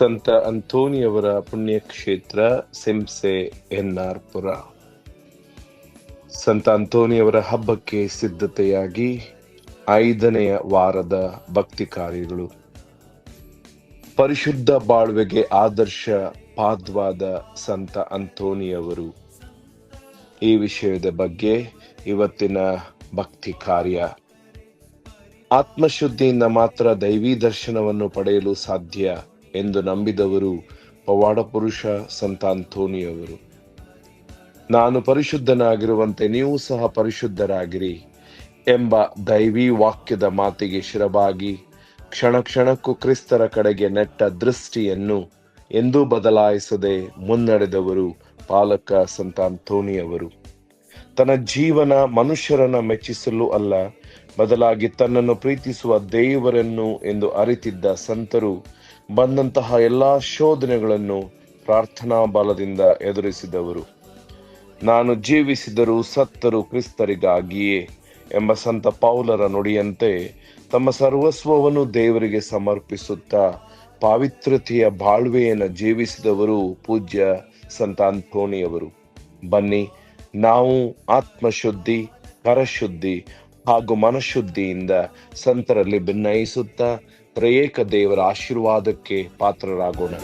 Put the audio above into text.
ಸಂತ ಅಂತೋನಿಯವರ ಪುಣ್ಯಕ್ಷೇತ್ರ ಸಿಂಸೆ ಎನ್ನಾರ್ಪುರ. ಸಂತ ಅಂತೋನಿಯವರ ಹಬ್ಬಕ್ಕೆ ಸಿದ್ಧತೆಯಾಗಿ 5ನೆಯ ವಾರದ ಭಕ್ತಿ ಕಾರ್ಯಗಳು. ಪರಿಶುದ್ಧ ಬಾಳ್ವೆಗೆ ಆದರ್ಶ ಪಾದ್ವಾದ ಸಂತ ಅಂತೋನಿಯವರು. ಈ ವಿಷಯದ ಬಗ್ಗೆ ಇವತ್ತಿನ ಭಕ್ತಿ ಕಾರ್ಯ. ಆತ್ಮಶುದ್ಧಿಯಿಂದ ಮಾತ್ರ ದೈವಿ ದರ್ಶನವನ್ನು ಪಡೆಯಲು ಸಾಧ್ಯ ಎಂದು ನಂಬಿದವರು ಪವಾಡ ಪುರುಷ ಸಂತ ಅಂತೋನಿಯವರು. ನಾನು ಪರಿಶುದ್ಧನಾಗಿರುವಂತೆ ನೀವು ಸಹ ಪರಿಶುದ್ಧರಾಗಿರಿ ಎಂಬ ದೈವಿ ವಾಕ್ಯದ ಮಾತಿಗೆ ಶಿರಬಾಗಿ ಕ್ಷಣ ಕ್ಷಣಕ್ಕೂ ಕ್ರಿಸ್ತರ ಕಡೆಗೆ ನೆಟ್ಟ ದೃಷ್ಟಿಯನ್ನು ಎಂದೂ ಬದಲಾಯಿಸದೆ ಮುನ್ನಡೆದವರು ಪಾಲಕ ಸಂತ ಅಂತೋನಿಯವರು. ತನ್ನ ಜೀವನ ಮನುಷ್ಯರನ್ನ ಮೆಚ್ಚಿಸಲು ಅಲ್ಲ, ಬದಲಾಗಿ ತನ್ನನ್ನು ಪ್ರೀತಿಸುವ ದೇವರನ್ನು ಎಂದು ಅರಿತಿದ್ದ ಸಂತರು ಬಂದಂತಹ ಎಲ್ಲಾ ಶೋಧನೆಗಳನ್ನು ಪ್ರಾರ್ಥನಾ ಬಲದಿಂದ ಎದುರಿಸಿದವರು. ನಾನು ಜೀವಿಸಿದರೂ ಸತ್ತರೂ ಕ್ರಿಸ್ತರಿಗಾಗಿಯೇ ಎಂಬ ಸಂತ ಪೌಲರ ನುಡಿಯಂತೆ ತಮ್ಮ ಸರ್ವಸ್ವವನ್ನು ದೇವರಿಗೆ ಸಮರ್ಪಿಸುತ್ತಾ ಪಾವಿತ್ರತೆಯ ಬಾಳ್ವೆಯನ್ನು ಜೀವಿಸಿದವರು ಪೂಜ್ಯ ಸಂತ ಅಂತೋನಿಯವರು. ಬನ್ನಿ, ನಾವು ಆತ್ಮಶುದ್ಧಿ, ಕರಶುದ್ಧಿ ಹಾಗೂ ಮನಶುದ್ಧಿಯಿಂದ ಸಂತರಲ್ಲಿ ಭಿನ್ನಯಿಸುತ್ತಾ ತ್ರಿಯೇಕ ದೇವರ ಆಶೀರ್ವಾದಕ್ಕೆ ಪಾತ್ರರಾಗೋಣ.